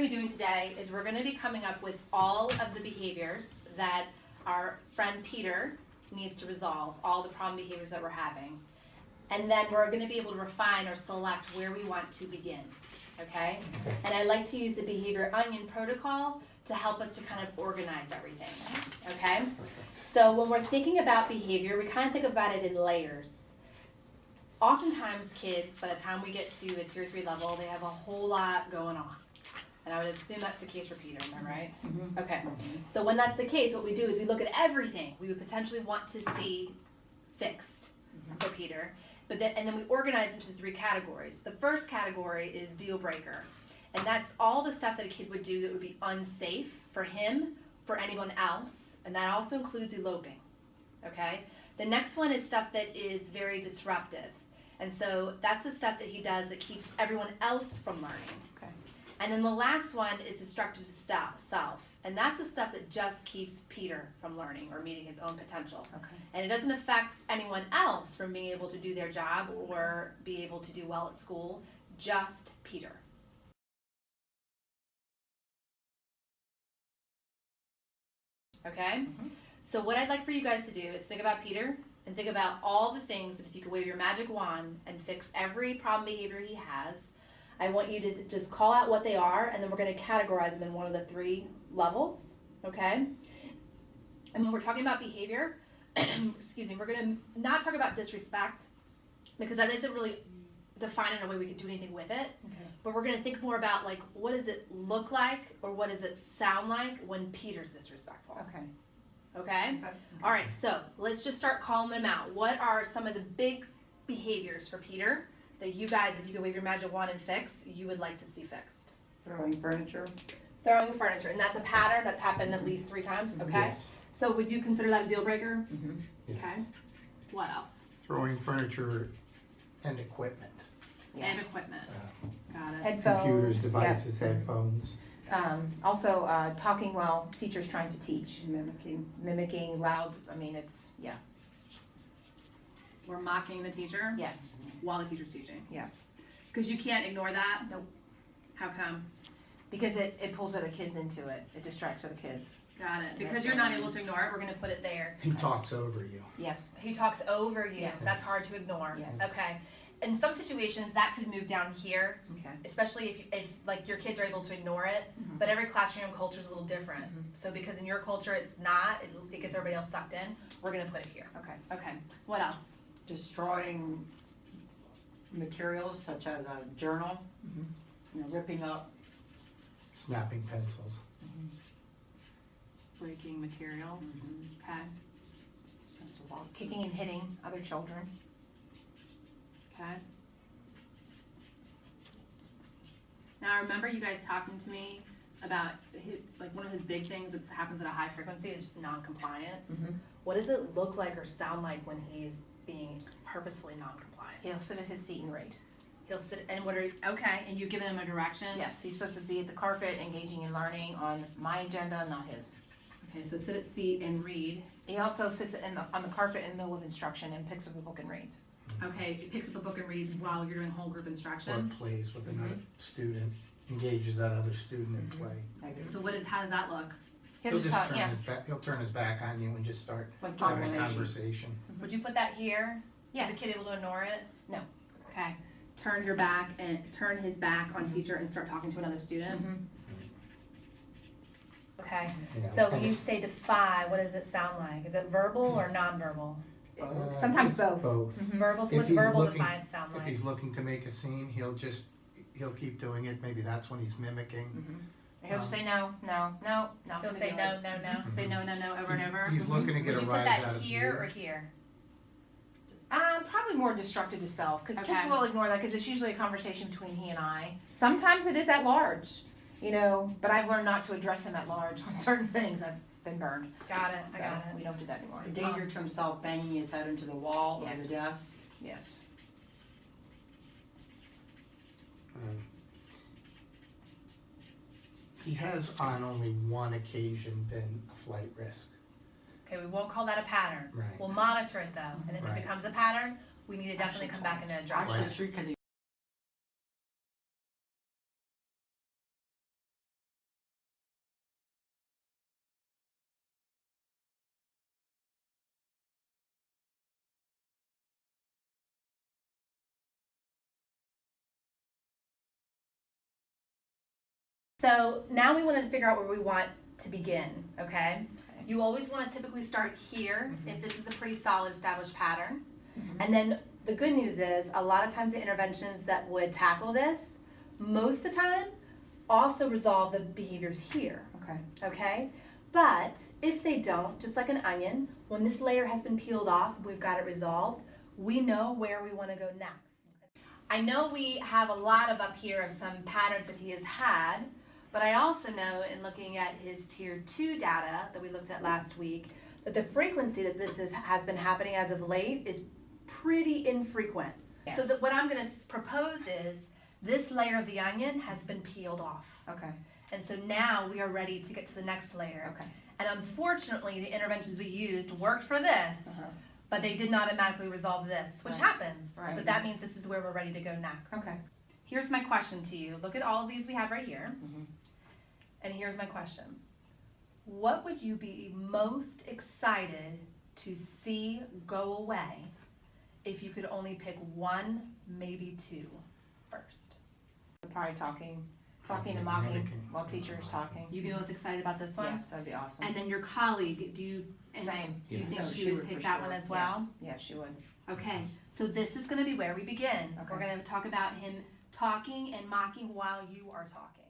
What we're doing today is we're going to be coming up with all of the behaviors that our friend Peter needs to resolve, all the problem behaviors that we're having. And then we're going to be able to refine or select where we want to begin, okay? And I like to use the behavior onion protocol to help us to kind of organize everything, okay? So when we're thinking about behavior, we kind of think about it in layers. Oftentimes kids, by the time we get to a tier 3 level, they have a whole lot going on. And I would assume that's the case for Peter, am I right? Mm-hmm. Okay. So when that's the case, what we do is we look at everything we would potentially want to see fixed for Peter. And then we organize into 3 categories. The first category is deal breaker. And that's all the stuff that a kid would do that would be unsafe for him, for anyone else. And that also includes eloping, okay? The next one is stuff that is very disruptive. And so that's the stuff that he does that keeps everyone else from learning. Okay. And then the last one is destructive self. And that's the stuff that just keeps Peter from learning or meeting his own potential. Okay. And it doesn't affect anyone else from being able to do their job or be able to do well at school, just Peter. Okay? Mm-hmm. So what I'd like for you guys to do is think about Peter and think about all the things that if you could wave your magic wand and fix every problem behavior he has, I want you to just call out what they are, and then we're going to categorize them in one of the 3 levels, okay? And when we're talking about behavior, excuse me, we're going to not talk about disrespect because that isn't really defined in a way we can do anything with it. Okay. But we're going to think more about, like, what does it look like or what does it sound like when Peter's disrespectful? Okay. Okay? All right, so let's just start calling them out. What are some of the big behaviors for Peter that you guys, if you could wave your magic wand and fix, you would like to see fixed? Throwing furniture. Throwing furniture, and that's a pattern that's happened at least 3 times, okay? Yes. So would you consider that a deal breaker? Mm-hmm. Yes. Okay. What else? Throwing furniture and equipment. Yeah. And equipment. Got it. Headphones. Computers, devices, headphones. Also, talking while teacher's trying to teach. Mimicking loud, I mean, it's, yeah. We're mocking the teacher? Yes. While the teacher's teaching? Yes. Because you can't ignore that? Nope. How come? Because it pulls other kids into it. It distracts other kids. Got it. Because you're not able to ignore it, we're going to put it there. He talks over you. Yes. He talks over you. Yes. That's hard to ignore. Yes. Okay. In some situations, that could move down here, okay. Especially if like your kids are able to ignore it. Mm-hmm. But every classroom culture is a little different. Mm-hmm. So because in your culture it's not, it gets everybody else sucked in. We're going to put it here. Okay. Okay. What else? Destroying materials such as a journal, ripping up. Snapping pencils. Breaking materials. Okay. Kicking and hitting other children. Okay. Now I remember you guys talking to me about like one of his big things that happens at a high frequency is non-compliance. Mm-hmm. What does it look like or sound like when he's being purposefully non-compliant? He'll sit at his seat and read. He'll sit, and okay, and you've given him a direction? Yes, he's supposed to be at the carpet engaging in learning on my agenda, not his. Okay, so sit at seat and read. He also sits on the carpet in the middle of instruction and picks up a book and reads. Okay, he picks up a book and reads while you're doing whole group instruction? Or plays with another student, engages that other student in play. So how does that look? He'll turn his back on you and just start having a conversation. Would you put that here? Yes. Is the kid able to ignore it? No. Okay. Turn your back and turn his back on teacher and start talking to another student. Okay. Yeah. So when you say defy, what does it sound like? Is it verbal or nonverbal? Sometimes both. Verbal. So what's verbal defiance sound like? If he's looking to make a scene, he'll keep doing it. Maybe that's when he's mimicking. He'll just say no. He'll say no. Say no over and over. He's looking to get a rise out of you. Would you put that here or here? Probably more destructive to self, because kids will ignore that because it's usually a conversation between he and I. Sometimes it is at large, but I've learned not to address him at large on certain things. I've been burned. Got it. I So got it. we don't do that anymore. A danger to himself, banging his head into the wall or the desk. Yes. He has on only one occasion been a flight risk. Okay, we won't call that a pattern. Right. We'll monitor it though, and if Right. it becomes a pattern, we need to definitely come back and address it. Actually, 3 because he So now we want to figure out where we want to begin, okay? You always want to typically start here if this is a pretty solid established pattern. And then the good news is a lot of times the interventions that would tackle this, most of the time, also resolve the behaviors here, okay? But if they don't, just like an onion, when this layer has been peeled off, we've got it resolved, we know where we want to go next. I know we have a lot of up here of some patterns that he has had, but I also know in looking at his tier 2 data that we looked at last week, that the frequency that this has been happening as of late is pretty infrequent. Yes. So that what I'm gonna propose is this layer of the onion has been peeled off. Okay. And so now we are ready to get to the next layer. Okay. And unfortunately, the interventions we used worked for this, but they did not automatically resolve this, which happens. Right. But that means this is where we're ready to go next. Okay. Here's my question to you. Look at all of these we have right here. And here's my question. What would you be most excited to see go away if you could only pick one, maybe two first? Probably talking and mocking while teacher's talking. You'd be most excited about this one? Yes, that'd be awesome. And then your colleague, do you Same. you think Yeah, she she would would pick for that sure. one as well? Yes, she would. Okay, so this is gonna be where we begin. Okay. We're gonna talk about him talking and mocking while you are talking.